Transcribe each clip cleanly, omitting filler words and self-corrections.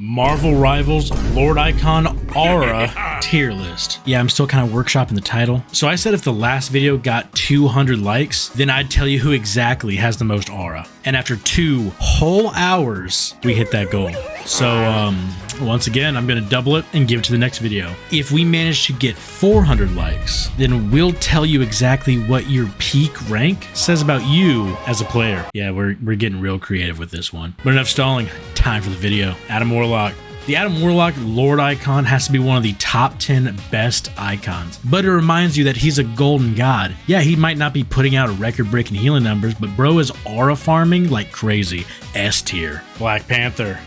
Marvel Rivals Lord Icon Aura tier list. Yeah, I'm still kind of workshopping the title. So I said if the last video got 200 likes, then I'd tell you who exactly has the most aura. And after 2 whole hours, we hit that goal. So once again, I'm going to double it and give it to the next video. If we manage to get 400 likes, then we'll tell you exactly what your peak rank says about you as a player. Yeah, we're getting real creative with this one. But enough stalling, time for the video. Adam Warlock. The Adam Warlock Lord Icon has to be one of the top 10 best icons, but it reminds you that he's a golden god. Yeah, he might not be putting out record-breaking healing numbers, but bro is aura farming like crazy. S tier. Black Panther.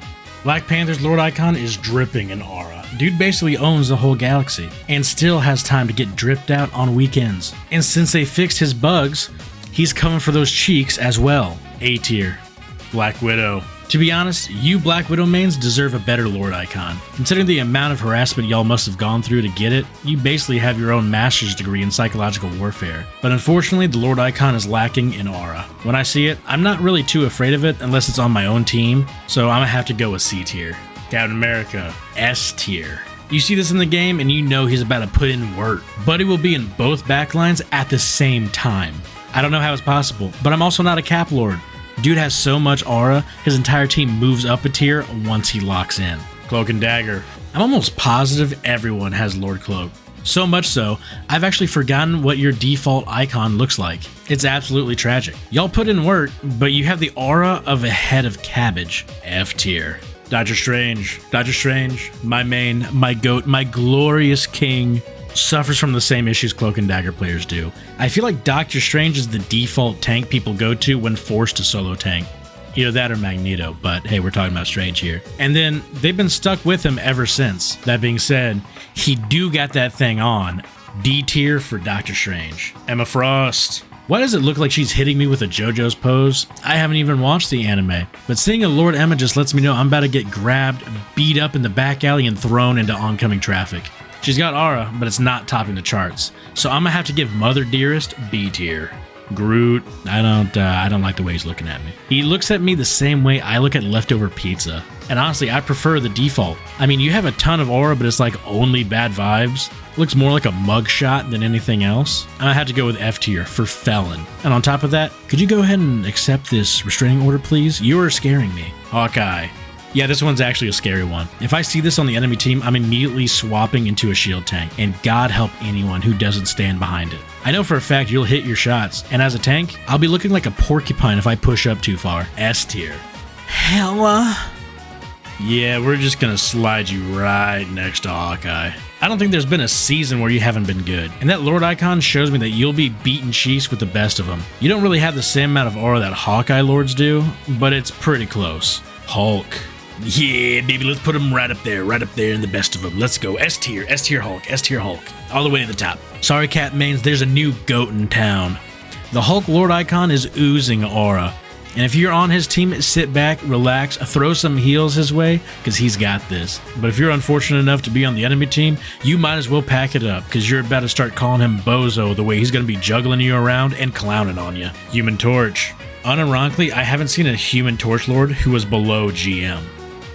Black Panther's Lord Icon is dripping in aura. Dude basically owns the whole galaxy, and still has time to get dripped out on weekends. And since they fixed his bugs, he's coming for those cheeks as well. A tier. Black Widow. To be honest, you Black Widow mains deserve a better Lord Icon. Considering the amount of harassment y'all must have gone through to get it, you basically have your own master's degree in psychological warfare. But unfortunately, the Lord Icon is lacking in aura. When I see it, I'm not really too afraid of it unless it's on my own team, so I'm gonna have to go with C tier. Captain America, S tier. You see this in the game and you know he's about to put in work. Buddy will be in both backlines at the same time. I don't know how it's possible, but I'm also not a Cap Lord. Dude has so much aura, his entire team moves up a tier once he locks in. Cloak and Dagger. I'm almost positive everyone has Lord Cloak. So much so, I've actually forgotten what your default icon looks like. It's absolutely tragic. Y'all put in work, but you have the aura of a head of cabbage. F tier. Doctor Strange. Doctor Strange, my main, my goat, my glorious king, suffers from the same issues Cloak and Dagger players do. I feel like Doctor Strange is the default tank people go to when forced to solo tank. Either that or Magneto, but hey, we're talking about Strange here. And then they've been stuck with him ever since. That being said, he do got that thing on. D tier for Doctor Strange. Emma Frost. Why does it look like she's hitting me with a JoJo's pose? I haven't even watched the anime, but seeing a Lord Emma just lets me know I'm about to get grabbed, beat up in the back alley, and thrown into oncoming traffic. She's got aura, but it's not topping the charts. So I'm gonna have to give Mother Dearest B tier. Groot, I don't like the way he's looking at me. He looks at me the same way I look at leftover pizza. And honestly, I prefer the default. I mean, you have a ton of aura, but it's like only bad vibes. Looks more like a mugshot than anything else. I had to go with F tier for Felon. And on top of that, could you go ahead and accept this restraining order, please? You are scaring me. Hawkeye. Yeah, this one's actually a scary one. If I see this on the enemy team, I'm immediately swapping into a shield tank, and God help anyone who doesn't stand behind it. I know for a fact you'll hit your shots, and as a tank, I'll be looking like a porcupine if I push up too far. S tier. Hela. Yeah, we're just gonna slide you right next to Hawkeye. I don't think there's been a season where you haven't been good, and that Lord Icon shows me that you'll be beating Chiefs with the best of them. You don't really have the same amount of aura that Hawkeye Lords do, but it's pretty close. Hulk. Yeah, baby, let's put him right up there in the best of them. Let's go. S tier Hulk, S tier Hulk. All the way to the top. Sorry, Cat mains, there's a new goat in town. The Hulk Lord Icon is oozing aura. And if you're on his team, sit back, relax, throw some heals his way, because he's got this. But if you're unfortunate enough to be on the enemy team, you might as well pack it up, because you're about to start calling him Bozo the way he's going to be juggling you around and clowning on you. Human Torch. Unironically, I haven't seen a Human Torch Lord who was below GM.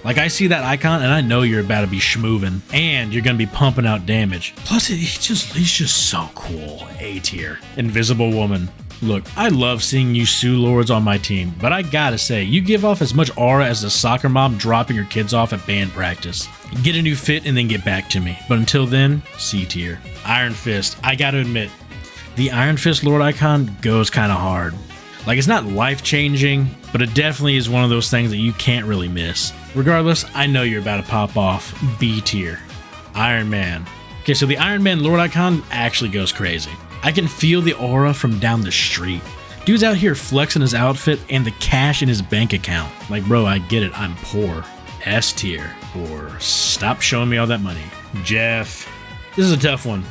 Like, I see that icon and I know you're about to be schmoovin', and you're gonna be pumping out damage. Plus, he's just so cool. A tier. Invisible Woman. Look, I love seeing you Sue Lords on my team, but I gotta say, you give off as much aura as a soccer mom dropping her kids off at band practice. Get a new fit and then get back to me. But until then, C tier. Iron Fist. I gotta admit, the Iron Fist Lord Icon goes kinda hard. Like, it's not life-changing, but it definitely is one of those things that you can't really miss. Regardless, I know you're about to pop off. B tier. Iron Man. Okay, so the Iron Man Lord Icon actually goes crazy. I can feel the aura from down the street. Dude's out here flexing his outfit and the cash in his bank account. Like, bro, I get it, I'm poor. S tier. Or stop showing me all that money. Jeff. This is a tough one.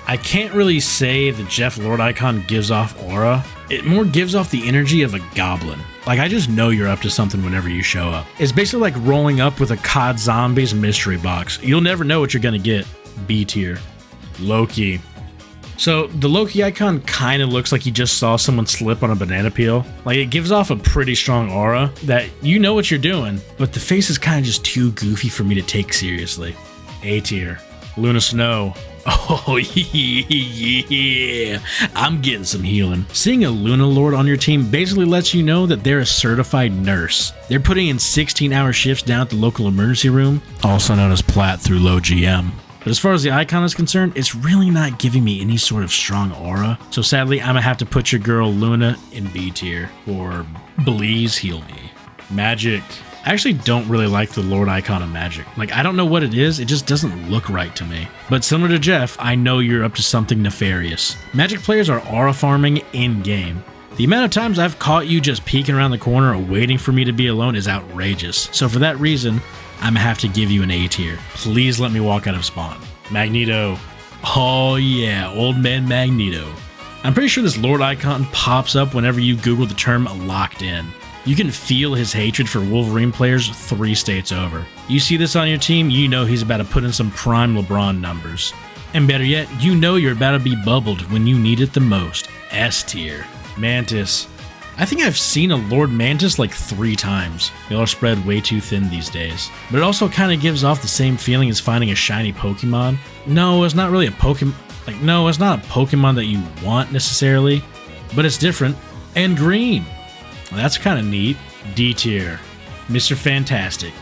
I can't really say the Jeff Lord Icon gives off aura. It more gives off the energy of a goblin. Like, I just know you're up to something whenever you show up. It's basically like rolling up with a COD Zombies mystery box. You'll never know what you're gonna get. B tier. Loki. So the Loki icon kind of looks like he just saw someone slip on a banana peel. Like, it gives off a pretty strong aura that you know what you're doing, but the face is kind of just too goofy for me to take seriously. A tier. Luna Snow. Oh yeah, I'm getting some healing. Seeing a Luna Lord on your team basically lets you know that they're a certified nurse. They're putting in 16-hour shifts down at the local emergency room, also known as Plat through low GM. But as far as the icon is concerned, it's really not giving me any sort of strong aura. So sadly, I'm gonna have to put your girl Luna in B tier, or please heal me. Magik. I actually don't really like the Lord icon of Magik. Like, I don't know what it is, it just doesn't look right to me. But similar to Jeff, I know you're up to something nefarious. Magik players are aura farming in-game. The amount of times I've caught you just peeking around the corner or waiting for me to be alone is outrageous. So for that reason, I'm gonna have to give you an A tier. Please let me walk out of spawn. Magneto. Oh yeah, old man Magneto. I'm pretty sure this Lord icon pops up whenever you Google the term locked in. You can feel his hatred for Wolverine players 3 states over. You see this on your team, you know he's about to put in some prime LeBron numbers. And better yet, you know you're about to be bubbled when you need it the most. S tier. Mantis. I think I've seen a Lord Mantis like 3 times. Y'all are spread way too thin these days. But it also kind of gives off the same feeling as finding a shiny Pokemon. No, it's not really a Pokemon. No, it's not a Pokemon that you want necessarily, but it's different. And green. Well, that's kind of neat. D tier. Mr. Fantastic.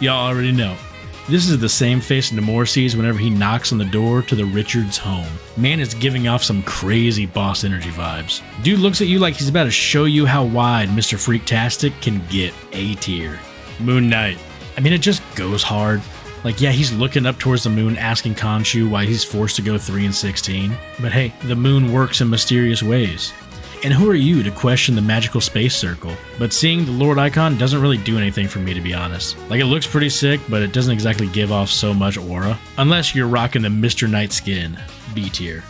Y'all already know. This is the same face Namor sees whenever he knocks on the door to the Richards' home. Man is giving off some crazy boss energy vibes. Dude looks at you like he's about to show you how wide Mr. Freaktastic can get. A tier. Moon Knight. I mean, it just goes hard. Like, yeah, he's looking up towards the moon asking Khonshu why he's forced to go 3-16. But hey, the moon works in mysterious ways. And who are you to question the magical space circle? But seeing the Lord icon doesn't really do anything for me, to be honest. Like, it looks pretty sick, but it doesn't exactly give off so much aura. Unless you're rocking the Mr. Knight skin. B tier.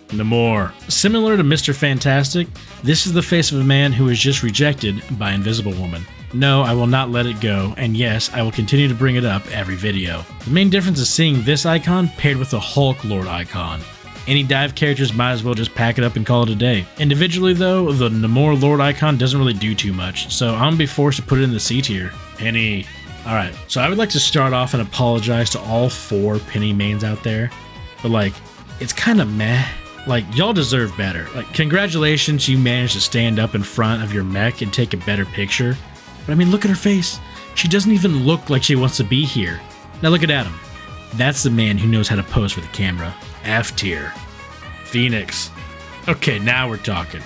Namor. Similar to Mr. Fantastic, this is the face of a man who is just rejected by Invisible Woman. No, I will not let it go, and yes, I will continue to bring it up every video. The main difference is seeing this icon paired with the Hulk Lord icon. Any dive characters might as well just pack it up and call it a day. Individually though, the Namor Lord icon doesn't really do too much, so I'm gonna be forced to put it in the C tier. Penny. Alright, so I would like to start off and apologize to all 4 Penny mains out there, but like, it's kind of meh. Like, y'all deserve better. Like, congratulations, you managed to stand up in front of your mech and take a better picture. But I mean, look at her face. She doesn't even look like she wants to be here. Now look at Adam. That's the man who knows how to pose for the camera. F tier. Phoenix. Okay, now we're talking.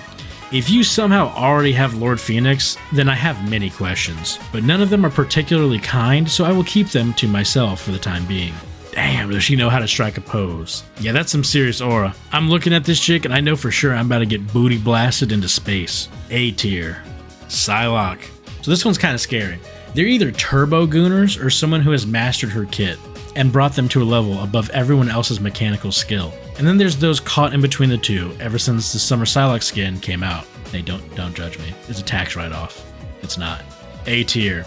If you somehow already have Lord Phoenix, then I have many questions, but none of them are particularly kind, so I will keep them to myself for the time being. Damn, does she know how to strike a pose? Yeah, that's some serious aura. I'm looking at this chick and I know for sure I'm about to get booty blasted into space. A tier. Psylocke. So this one's kind of scary. They're either turbo gooners or someone who has mastered her kit and brought them to a level above everyone else's mechanical skill. And then there's those caught in between the two ever since the Summer Psylocke skin came out. Hey, don't judge me. It's a tax write-off. It's not. A tier.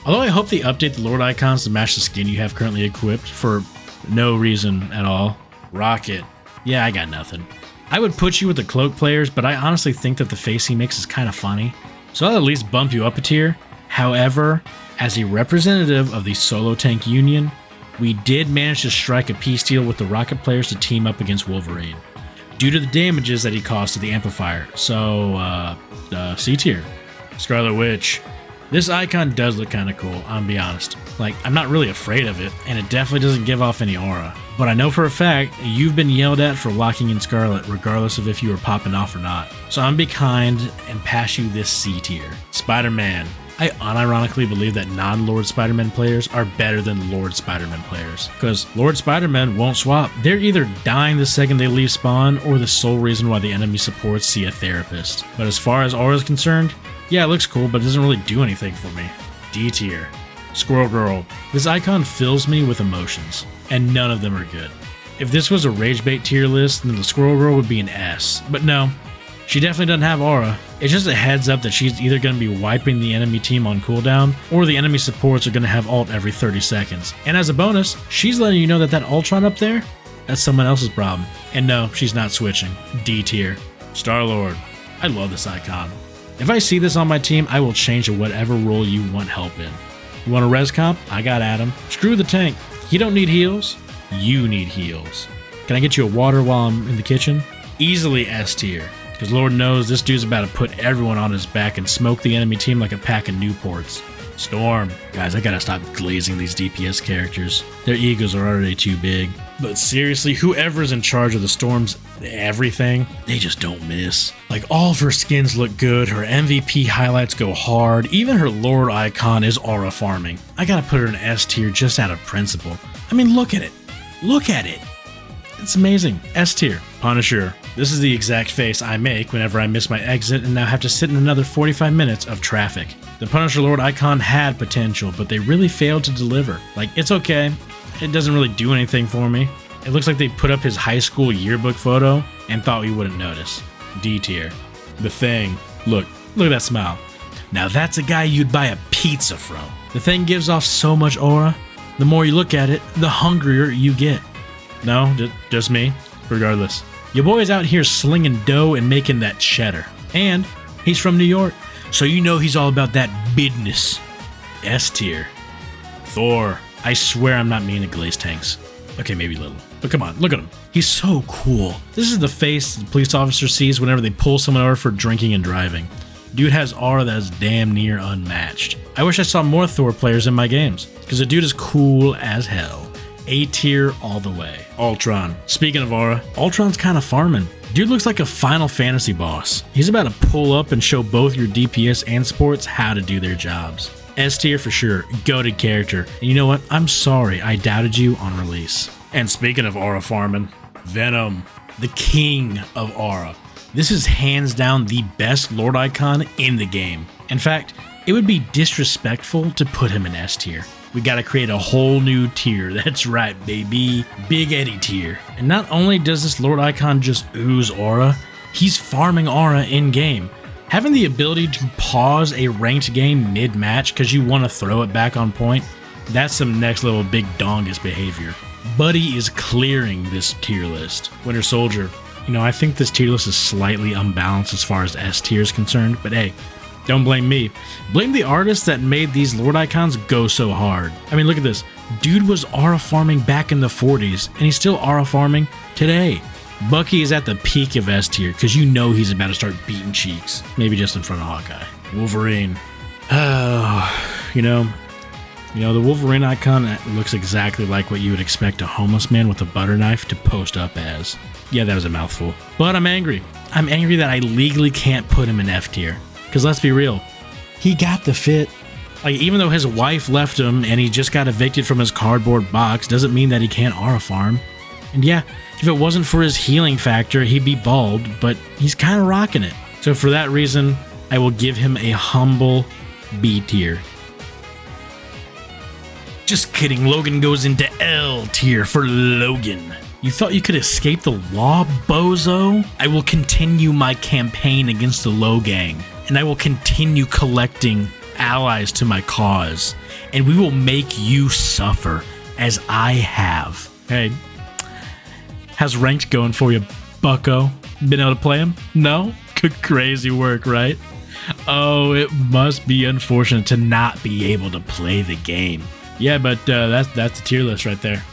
Although I hope they update the Lord icons to match the skin you have currently equipped for no reason at all. Rocket. Yeah, I got nothing. I would put you with the Cloak players, but I honestly think that the face he makes is kind of funny. So I'll at least bump you up a tier. However, as a representative of the Solo Tank Union, we did manage to strike a peace deal with the Rocket players to team up against Wolverine, due to the damages that he caused to the Amplifier. So, C tier. Scarlet Witch. This icon does look kind of cool, I'm gonna be honest. Like, I'm not really afraid of it, and it definitely doesn't give off any aura. But I know for a fact, you've been yelled at for locking in Scarlet, regardless of if you were popping off or not. So I'm gonna be kind and pass you this C tier. Spider-Man. I unironically believe that non-Lord Spider-Man players are better than Lord Spider-Man players, because Lord Spider-Man won't swap. They're either dying the second they leave spawn, or the sole reason why the enemy supports see a therapist. But as far as aura is concerned, yeah, it looks cool, but it doesn't really do anything for me. D tier. Squirrel Girl. This icon fills me with emotions, and none of them are good. If this was a rage bait tier list, then the Squirrel Girl would be an S, but no. She definitely doesn't have aura. It's just a heads up that she's either going to be wiping the enemy team on cooldown, or the enemy supports are going to have ult every 30 seconds. And as a bonus, she's letting you know that Ultron up there, That's someone else's problem. And no, she's not switching. D tier. Star-Lord. I love this icon. If I see this on my team, I will change to whatever role you want help in. You want a res comp? I got Adam. Screw the tank. He don't need heals. You need heals. Can I get you a water while I'm in the kitchen? Easily S tier. Because Lord knows this dude's about to put everyone on his back and smoke the enemy team like a pack of Newports. Storm. Guys, I gotta stop glazing these DPS characters. Their egos are already too big. But seriously, whoever's in charge of the Storm's everything, they just don't miss. Like, all of her skins look good, her MVP highlights go hard, even her Lord icon is aura farming. I gotta put her in S tier just out of principle. I mean, look at it. Look at it. It's amazing. S tier. Punisher. This is the exact face I make whenever I miss my exit and now have to sit in another 45 minutes of traffic. The Punisher Lord icon had potential, but they really failed to deliver. Like, it's okay. It doesn't really do anything for me. It looks like they put up his high school yearbook photo and thought we wouldn't notice. D tier. The Thing. Look at that smile. Now that's a guy you'd buy a pizza from. The Thing gives off so much aura. The more you look at it, the hungrier you get. No, just me. Regardless. Your boy is out here slinging dough and making that cheddar. And he's from New York, so you know he's all about that business. S tier. Thor. I swear I'm not mean to glaze tanks. Okay, maybe a little. But come on, look at him. He's so cool. This is the face the police officer sees whenever they pull someone over for drinking and driving. Dude has aura that is damn near unmatched. I wish I saw more Thor players in my games, because the dude is cool as hell. A tier all the way. Ultron. Speaking of aura, Ultron's kind of farming. Dude looks like a Final Fantasy boss. He's about to pull up and show both your DPS and supports how to do their jobs. S tier for sure, goated character. And you know what? I'm sorry I doubted you on release. And speaking of aura farming, Venom, the king of aura. This is hands down the best Lord icon in the game. In fact, it would be disrespectful to put him in S tier. We gotta create a whole new tier. That's right, baby. Big Eddie tier. And not only does this Lord icon just ooze aura, he's farming aura in-game. Having the ability to pause a ranked game mid-match because you want to throw it back on point, that's some next level big dongus behavior. Buddy is clearing this tier list. Winter Soldier. You know, I think this tier list is slightly unbalanced as far as S tier is concerned, but hey, don't blame me. Blame the artists that made these Lord icons go so hard. I mean, look at this. Dude was aura farming back in the 40s, and he's still aura farming today. Bucky is at the peak of S tier because you know he's about to start beating cheeks. Maybe just in front of Hawkeye. Wolverine. You know, the Wolverine icon looks exactly like what you would expect a homeless man with a butter knife to post up as. Yeah, that was a mouthful. But I'm angry. I'm angry that I legally can't put him in F tier. Because let's be real, he got the fit. Like, even though his wife left him and he just got evicted from his cardboard box, doesn't mean that he can't aura farm. And yeah, if it wasn't for his healing factor, he'd be bald, but he's kind of rocking it. So for that reason, I will give him a humble B tier. Just kidding, Logan goes into L tier for Logan. You thought you could escape the law, bozo? I will continue my campaign against the Low Gang, and I will continue collecting allies to my cause, and we will make you suffer as I have. Hey, how's ranked going for you, bucko? Been able to play him? No? Crazy work, right? Oh, it must be unfortunate to not be able to play the game. Yeah, but that's a tier list right there.